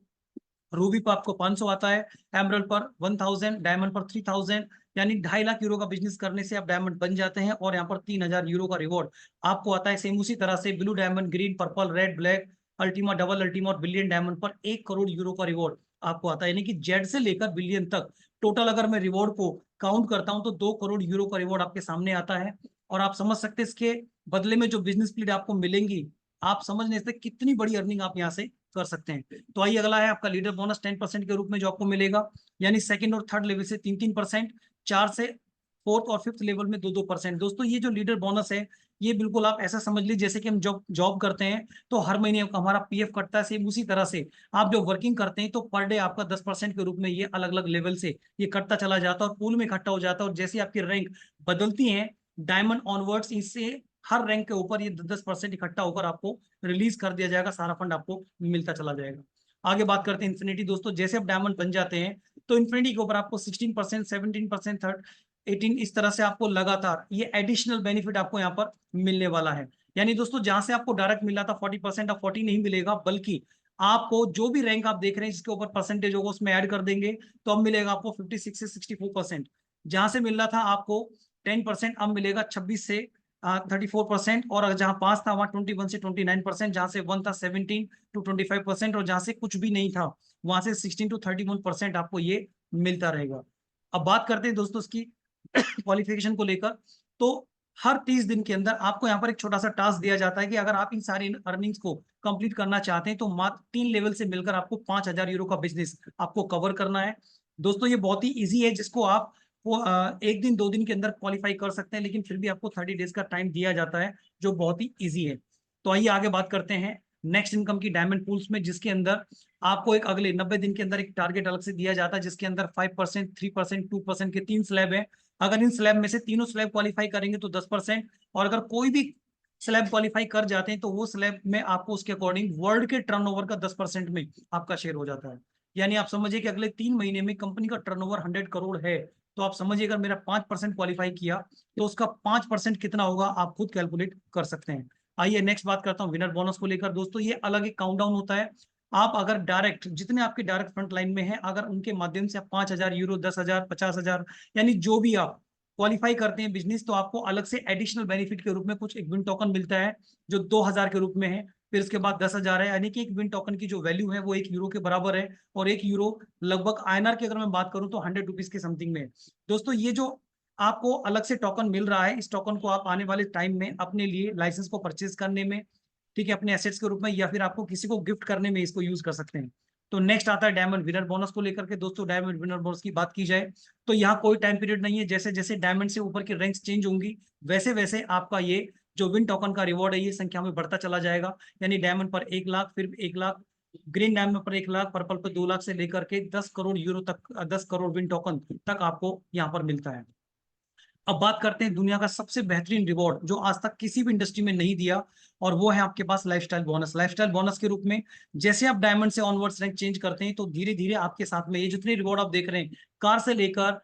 रूबी पर आपको 500 आता है, एमरल्ड पर 1000, डायमंड पर 3000। यानी 2.5 लाख यूरो का बिजनेस करने से आप डायमंड बन जाते हैं, और यहाँ पर 3,000 यूरो का रिवॉर्ड आपको आता है। सेम उसी तरह से blue diamond, green, purple, red, black, Ultima, double Ultima और बिलियन डायमंड पर 1 करोड़ यूरो का रिवॉर्ड आपको आता है। यानी कि जेड से लेकर बिलियन तक टोटल अगर मैं रिवॉर्ड को काउंट करता हूं तो 2 करोड़ यूरो का रिवॉर्ड आपके सामने आता है। और आप समझ सकते हैं इसके बदले में जो बिजनेस स्प्लिट आपको मिलेंगी, आप समझ नहीं सकते कितनी बड़ी अर्निंग आप यहाँ से कर सकते हैं। तो आइए अगला है आपका लीडर बोनस 10% के रूप में जो आपको मिलेगा। यानी सेकंड और थर्ड लेवल से 3-3%, 4 से फोर्थ और फिफ्थ लेवल में 2-2%। दोस्तों ये जो लीडर बोनस है, ये बिल्कुल आप ऐसा समझ लीजिए जैसे कि हम जॉब जॉब करते हैं तो हर महीने हमारा पीएफ कटता है, सेम उसी तरह से आप जो वर्किंग करते हैं तो पर डे आपका 10% के रूप में ये अलग अलग लेवल से ये कटता चला जाता है और पूल में इकट्ठा हो जाता है। और जैसे आपकी रैंक बदलती है डायमंड ऑनवर्ड्स, इससे हर रैंक के ऊपर ये 10% इकट्ठा होकर आपको रिलीज कर दिया जाएगा, सारा फंड आपको मिलता चला जाएगा। आगे बात करते हैं इन्फिनिटी। दोस्तों जैसे आप डायमंड बन जाते हैं तो इन्फिनिटी के ऊपर आपको 16%, 17%, थर्ड 18, इस तरह से आपको लगातार ये एडिशनल बेनिफिट आपको यहाँ पर मिलने वाला है। यानी दोस्तों जहां से आपको डायरेक्ट मिला था 40%, अब 40 नहीं मिलेगा, बल्कि आपको जो भी रैंक आप देख रहे हैं जिसके ऊपर परसेंटेज होगा उसमें ऐड कर देंगे, तो अब मिलेगा आपको 56 से 64%। जहां से मिल रहा था आपको 10%, अब मिलेगा 26 से 34%। और जहां 5 था वहां 21 से 29%, जहां से 1 था 17 to 25%, और जहां से कुछ भी नहीं था वहां से 16 to 31% आपको ये मिलता रहेगा। अब बात करते हैं दोस्तों इसकी क्वालिफिकेशन को लेकर। तो हर 30 दिन के अंदर आपको यहाँ पर एक छोटा सा टास्क दिया जाता है कि अगर आप इन सारी अर्निंग्स को कंप्लीट करना चाहते हैं तो मात्र 3 लेवल से मिलकर आपको 5,000 यूरो का बिजनेस आपको कवर करना है। दोस्तों ये बहुत ही ईजी है, जिसको आप वो 1 दिन 2 दिन के अंदर क्वालिफाई कर सकते हैं, लेकिन फिर भी आपको 30 डेज का टाइम दिया जाता है, जो बहुत ही ईजी है। तो आइए आगे बात करते हैं नेक्स्ट इनकम की डायमंड पूल्स में, जिसके अंदर आपको एक अगले 90 दिन के अंदर एक टारगेट अलग से दिया जाता है, जिसके अंदर 5%, 3%, 2% के 3 स्लैब है। अगर इन स्लैब में से तीनों स्लैब क्वालिफाई करेंगे तो 10%, और अगर कोई भी स्लैब क्वालिफाई कर जाते हैं तो वो स्लैब में आपको उसके अकॉर्डिंग वर्ल्ड के टर्नओवर का 10% में आपका शेयर हो जाता है। यानी आप समझिए कि अगले 3 महीने में कंपनी का टर्नओवर 100 करोड़ है, तो आप समझिए अगर मेरा 5% क्वालिफाई किया तो उसका 5% कितना होगा आप खुद कैलकुलेट कर सकते हैं। आइए नेक्स्ट बात करता हूँ विनर बोनस को लेकर। दोस्तों ये अलग एक काउंटडाउन होता है। आप अगर डायरेक्ट, जितने आपके डायरेक्ट फ्रंट लाइन में है, अगर उनके माध्यम से आप 5,000 यूरो, 10,000, 50,000, यानी जो भी आप क्वालिफाई करते हैं बिजनेस, तो आपको अलग से एडिशनल बेनिफिट के रूप में कुछ एक विन टोकन मिलता है, जो 2,000 के रूप में है। फिर उसके बाद 10,000 है, यानी कि एक विन टोकन की जो वैल्यू है वो 1 यूरो के बराबर है, और 1 यूरो लगभग आईएनआर की अगर मैं बात करूं तो 100 रुपीज के समथिंग में है। दोस्तों ये जो आपको अलग से टोकन मिल रहा है। इस टोकन को आप आने वाले टाइम में अपने लिए लाइसेंस को परचेज करने में, ठीक है, अपने एसेट्स के रूप में, या फिर आपको किसी को गिफ्ट करने में इसको यूज कर सकते हैं। तो नेक्स्ट आता है डायमंड विनर बोनस को लेकर के। दोस्तों डायमंड विनर बोनस की बात की जाए तो यहाँ कोई टाइम पीरियड नहीं है। जैसे जैसे डायमंड से ऊपर की रैंक्स चेंज होंगी वैसे वैसे आपका ये जो विन टोकन का रिवॉर्ड है ये संख्या में बढ़ता चला जाएगा। यानी डायमंड पर 1 लाख, फिर 1 लाख, ग्रीन डायमंड पर 1 लाख, पर्पल पर 2 लाख से लेकर के 10 करोड़ यूरो तक, 10 करोड़ विन टोकन तक आपको यहाँ पर मिलता है। अब बात करते हैं दुनिया का सबसे बेहतरीन रिवॉर्ड जो आज तक किसी भी इंडस्ट्री में नहीं दिया, और वो है आपके पास लाइफस्टाइल बोनस। लाइफस्टाइल बोनस के रूप में जैसे आप डायमंड से ऑनवर्ड्स रैंक चेंज करते हैं तो धीरे धीरे आपके साथ में ये जितने रिवॉर्ड आप देख रहे हैं, कार से लेकर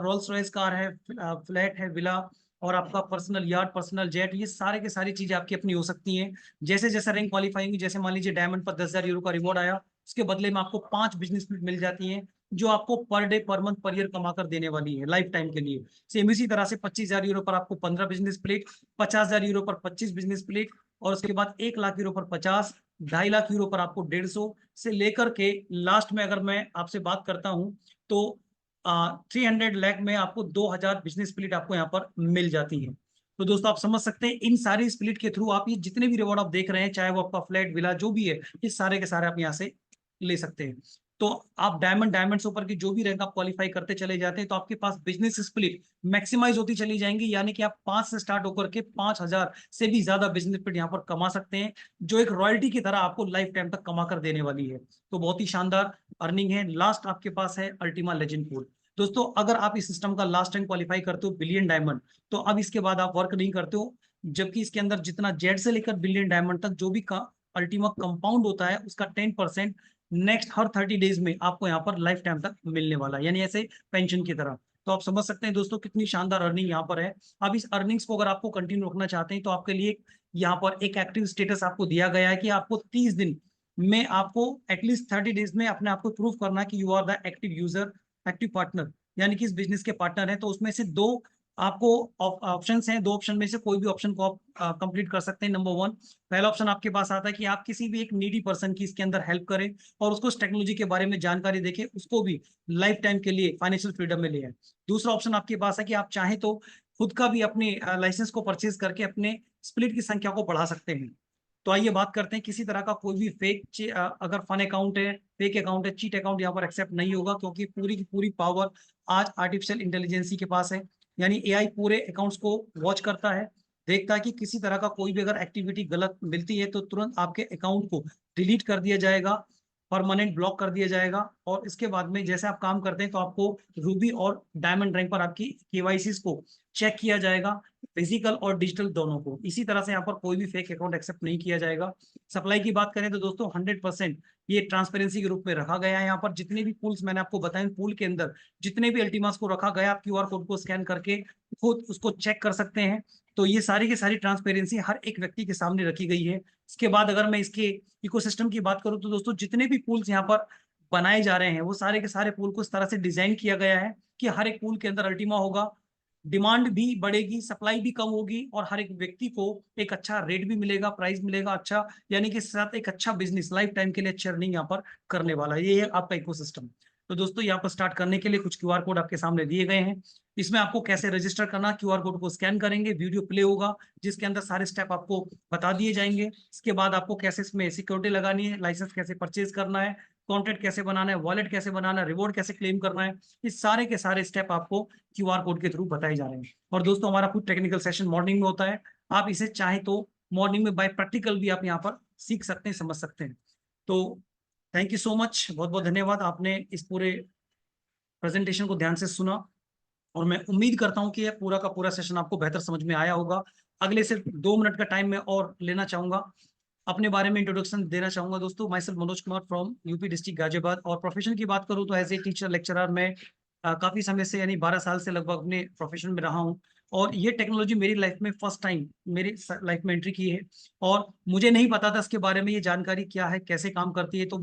रोल्स रॉयस कार है, फ्लैट है, विला, और आपका पर्सनल यार्ड, पर्सनल जेट, ये सारे के सारी चीजें आपकी अपनी हो सकती हैं। जैसे जैसे रैंक क्वालिफाई होंगी, जैसे मान लीजिए डायमंड पर 10,000 यूरो का रिवॉर्ड आया, उसके बदले में आपको 5 बिजनेस स्प्लिट मिल जाती हैं जो आपको per day, per month, per year कमा कर देने वाली है लाइफ टाइम के लिए। सेम इसी तरह से 25,000 यूरो पर आपको 15 बिजनेस प्लेट, 50,000 यूरो पर 25 बिजनेस प्लेट, और उसके बाद 1 लाख यूरो पर 50, 2.5 लाख यूरो पर आपको 150 से लेकर के लास्ट में अगर मैं आपसे बात करता हूं तो 300 लाख में आपको 2,000 बिजनेस स्प्लिट आपको यहाँ पर मिल जाती है। तो दोस्तों आप समझ सकते हैं इन सारी स्प्लिट के थ्रू आप ये जितने भी रिवॉर्ड आप देख रहे हैं, चाहे वो आपका फ्लैट, विला, जो भी है, ये सारे के सारे आप यहाँ से ले सकते हैं। तो आप डायमंड से ऊपर की जो भी रैंक आप क्वालिफाई करते चले जाते हैं तो आपके पास बिजनेस स्प्लिट मैक्सिमाइज होती चली जाएंगी, यानी कि आप 5 से स्टार्ट होकर के 5,000 से भी ज्यादा बिजनेस स्प्लिट यहाँ पर कमा सकते हैं, जो एक रॉयल्टी की तरह आपको लाइफ टाइम तक कमा कर देने वाली है। तो बहुत ही शानदार अर्निंग है। लास्ट आपके पास है अल्टीमा लेजेंड पूल। दोस्तों अगर आप इस सिस्टम का लास्ट टाइम क्वालिफाई करते हो बिलियन डायमंड, तो अब इसके बाद आप वर्क नहीं करते हो, जबकि इसके अंदर जितना जेड से लेकर बिलियन डायमंड तक जो भी अल्टीमा कंपाउंड होता है उसका 10% नेक्स्ट हर 30 डेज में आपको यहाँ पर लाइफ टाइम तक मिलने वाला है, यानी ऐसे पेंशन की तरह। तो आप समझ सकते हैं दोस्तों कितनी शानदार अर्निंग यहाँ पर है। अब इस अर्निंग्स को अगर आपको कंटिन्यू रखना चाहते हैं तो आपके लिए यहाँ पर एक एक्टिव स्टेटस आपको दिया गया है कि आपको 30 दिन में, आपको एटलीस्ट 30 डेज में अपने आप को प्रूव करना कि you are the active user, active partner, यानी कि इस बिजनेस के पार्टनर हैं। तो उसमें से दो आपको ऑप्शंस हैं, दो ऑप्शन में से कोई भी ऑप्शन को आप कंप्लीट कर सकते हैं। नंबर 1, पहला ऑप्शन आपके पास आता है कि आप किसी भी एक नीडी पर्सन की इसके अंदर हेल्प करें और उसको इस टेक्नोलॉजी के बारे में जानकारी देके उसको भी लाइफ टाइम के लिए फाइनेंशियल फ्रीडम में ले आए। दूसरा ऑप्शन आपके पास है कि आप चाहें तो खुद का भी अपने लाइसेंस को परचेज करके अपने स्प्लिट की संख्या को बढ़ा सकते हैं। तो आइए बात करते हैं, किसी तरह का कोई भी अगर फन अकाउंट है, फेक अकाउंट है, चीट अकाउंट यहाँ पर एक्सेप्ट नहीं होगा, क्योंकि पूरी की पूरी पावर आज आर्टिफिशियल इंटेलिजेंसी के पास है। यानी एआई पूरे अकाउंट्स को वॉच करता है, देखता है कि किसी तरह का कोई भी अगर एक्टिविटी गलत मिलती है तो तुरंत आपके अकाउंट को डिलीट कर दिया जाएगा, परमानेंट ब्लॉक कर दिया जाएगा। और इसके बाद में जैसे आप काम करते हैं तो आपको रूबी और डायमंड रैंक पर आपकी केवाईसी को चेक किया जाएगा, फिजिकल और डिजिटल दोनों को। इसी तरह से यहाँ पर कोई भी फेक अकाउंट एक्सेप्ट नहीं किया जाएगा। सप्लाई की बात करें तो दोस्तों 100% ये ट्रांसपेरेंसी के रूप में रखा गया है। यहाँ पर जितने भी पूल्स मैंने आपको बताए, पूल के अंदर जितने भी अल्टीमास को रखा गया, आप क्यूआर कोड को स्कैन करके खुद उसको चेक कर सकते हैं। तो ये सारी की सारी ट्रांसपेरेंसी हर एक व्यक्ति के सामने रखी गई है। इसके बाद अगर मैं इसके इकोसिस्टम की बात करूं तो दोस्तों जितने भी पूल्स यहाँ पर बनाए जा रहे हैं वो सारे के सारे पूल को इस तरह से डिजाइन किया गया है कि हर एक पूल के अंदर अल्टीमा होगा, डिमांड भी बढ़ेगी, सप्लाई भी कम होगी, और हर एक व्यक्ति को एक अच्छा रेट भी मिलेगा, प्राइस मिलेगा अच्छा, यानी कि साथ एक अच्छा बिजनेस लाइफ टाइम के लिए अच्छी अर्निंग यहाँ पर करने वाला है। ये है आपका इकोसिस्टम। तो दोस्तों यहाँ पर स्टार्ट करने के लिए कुछ क्यूआर कोड आपके सामने दिए गए हैं। इसमें आपको कैसे रजिस्टर करना, क्यूआर कोड को स्कैन करेंगे, वीडियो प्ले होगा जिसके अंदर सारे स्टेप आपको बता दिए जाएंगे। इसके बाद आपको कैसे इसमें सिक्योरिटी लगानी है, लाइसेंस कैसे परचेज करना है, कॉन्ट्रैक्ट कैसे बनाना है, वॉलेट कैसे बनाना है, रिवॉर्ड कैसे क्लेम करना है, इस सारे के सारे स्टेप आपको क्यूआर कोड के थ्रू बताए जा रहे हैं। और दोस्तों हमारा खुद टेक्निकल सेशन मॉर्निंग में होता है, आप इसे चाहे तो मॉर्निंग में बाय प्रैक्टिकल भी आप यहाँ पर सीख सकते हैं, समझ सकते हैं। तो थैंक यू सो मच, बहुत बहुत धन्यवाद, आपने इस पूरे प्रेजेंटेशन को ध्यान से सुना, और मैं उम्मीद करता हूं कि यह पूरा का पूरा सेशन आपको बेहतर समझ में आया होगा। अगले सिर्फ 2 मिनट का टाइम मैं और लेना चाहूंगा, अपने बारे में इंट्रोडक्शन देना चाहूंगा। दोस्तों my self Manoj Kumar from UP district Ghaziabad, और प्रोफेशन की बात करूं तो एज ए टीचर लेक्चरर मैं काफी समय से, यानी 12 साल से लगभग अपने प्रोफेशन में रहा हूं। और ये टेक्नोलॉजी मेरी लाइफ में फर्स्ट टाइम मेरी लाइफ में एंट्री की है, और मुझे नहीं पता था इसके बारे में, ये जानकारी क्या है, कैसे काम करती है। तो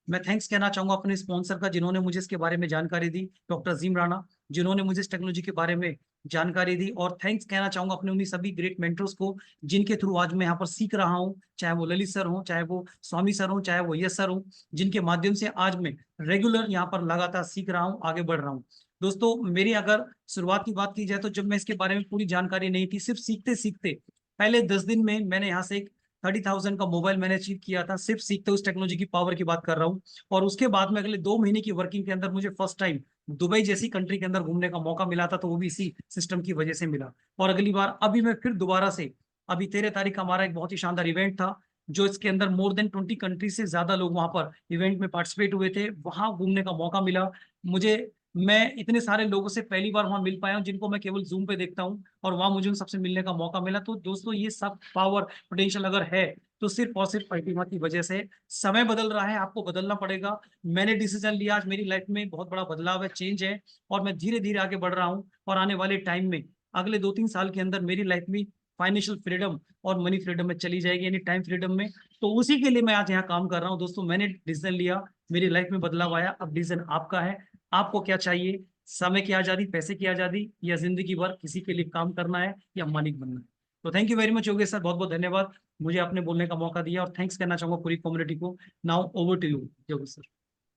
मैं थैंक्स कहना चाहूंगा अपने स्पॉन्सर का, जिन्होंने मुझे इसके बारे में जानकारी दी, डॉक्टर अजीम राणा, जिन्होंने मुझे इस टेक्नोलॉजी के बारे में जानकारी दी। और थैंक्स कहना चाहूंगा अपने उन्हीं सभी ग्रेट मेंटर्स को जिनके थ्रू आज मैं यहाँ पर सीख रहा हूँ, चाहे वो ललित सर हो, चाहे वो स्वामी सर हो, चाहे वो यश सर हो, जिनके माध्यम से आज मैं रेगुलर यहाँ पर लगातार सीख रहा हूँ, आगे बढ़ रहा हूँ। दोस्तों मेरी अगर शुरुआत की बात की जाए तो जब मैं इसके बारे में पूरी जानकारी नहीं थी, सिर्फ सीखते सीखते पहले 10 दिन में मैंने यहाँ से एक 30,000 का मोबाइल मैंने अचीव किया था, सिर्फ सीखते उस टेक्नोलॉजी की पावर की बात कर रहा हूँ। और उसके बाद में अगले 2 महीने की वर्किंग के अंदर मुझे फर्स्ट टाइम दुबई जैसी कंट्री के अंदर घूमने का मौका मिला था, तो वो भी इसी सिस्टम की वजह से मिला। और अगली बार अभी मैं फिर दोबारा से, अभी 13 तारीख का हमारा एक बहुत ही शानदार इवेंट था, जो इसके अंदर मोर देन 20 कंट्री से ज्यादा लोग वहां पर इवेंट में पार्टिसिपेट हुए थे, वहां घूमने का मौका मिला मुझे। मैं इतने सारे लोगों से पहली बार वहां मिल पाया हूं जिनको मैं केवल जूम पे देखता हूं, और वहां मुझे उन सबसे मिलने का मौका मिला। तो दोस्तों ये सब पावर पोटेंशियल अगर है तो सिर्फ और सिर्फ प्रतिमा की वजह से। समय बदल रहा है, आपको बदलना पड़ेगा। मैंने डिसीजन लिया, आज मेरी लाइफ में बहुत बड़ा बदलाव है, चेंज है, और मैं धीरे धीरे आगे बढ़ रहा हूँ। और आने वाले टाइम में अगले 2-3 साल के अंदर मेरी लाइफ में फाइनेंशियल फ्रीडम और मनी फ्रीडम में चली जाएगी, यानी टाइम फ्रीडम में। तो उसी के लिए मैं आज यहाँ काम कर रहा हूँ। दोस्तों मैंने डिसीजन लिया, मेरी लाइफ में बदलाव आया, अब डिसीजन आपका है। आपको क्या चाहिए? समय की आजादी, पैसे की आजादी, या जिंदगी भर किसी के लिए काम करना है, या मालिक बनना है? तो thank you very much Yogesh sir, बहुत बहुत धन्यवाद, मुझे आपने बोलने का मौका दिया। और थैंक्स करना चाहूंगा पूरी कम्युनिटी को। Now over to you Yogesh sir.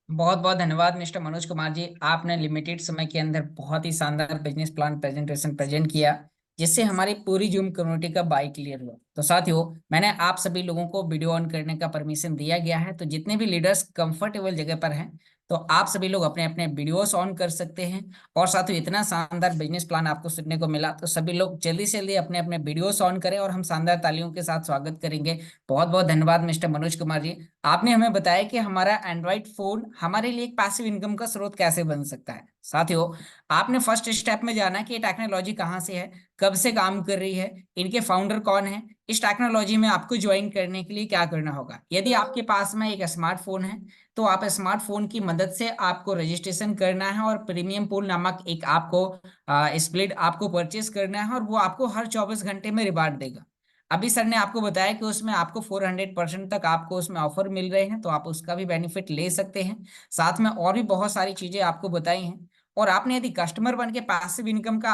बहुत बहुत धन्यवाद मिस्टर मनोज कुमार जी। आपने लिमिटेड समय के अंदर बहुत ही शानदार बिजनेस प्लान प्रेजेंटेशन प्रेजेंट किया, जिससे हमारी पूरी जूम कम्युनिटी का बाई क्लियर हुआ। तो साथियों, मैंने आप सभी लोगों को वीडियो ऑन करने का परमिशन दिया गया है, तो जितने भी लीडर्स कंफर्टेबल जगह पर हैं, तो आप सभी लोग अपने अपने वीडियोस ऑन कर सकते हैं। और साथियों, इतना शानदार बिजनेस प्लान आपको सुनने को मिला, तो सभी लोग जल्दी से जल्दी अपने अपने वीडियोस ऑन करें और हम शानदार तालियों के साथ स्वागत करेंगे। बहुत बहुत धन्यवाद मिस्टर मनोज कुमार जी। आपने हमें बताया कि हमारा एंड्रॉइड फोन हमारे लिए एक पैसिव इनकम का स्रोत कैसे बन सकता है। साथियों, आपने फर्स्ट स्टेप में जाना कि ये टेक्नोलॉजी कहाँ से है, कब से काम कर रही है, इनके फाउंडर कौन है, इस टेक्नोलॉजी में आपको ज्वाइन करने के लिए क्या करना होगा। यदि आपके पास में एक स्मार्टफोन है, तो आप स्मार्टफोन की मदद से आपको रजिस्ट्रेशन करना है और प्रीमियम पूल नामक एक आपको स्प्लिट आपको परचेस करना है, और वो आपको हर 24 घंटे में रिवार्ड देगा। अभी सर ने आपको बताया कि उसमें आपको 400% तक आपको उसमें ऑफर मिल रहे हैं, तो आप उसका भी बेनिफिट ले सकते हैं। साथ में और भी बहुत सारी चीजें आपको बताई हैं। और आपने यदि कस्टमर बन के पैसिव इनकम का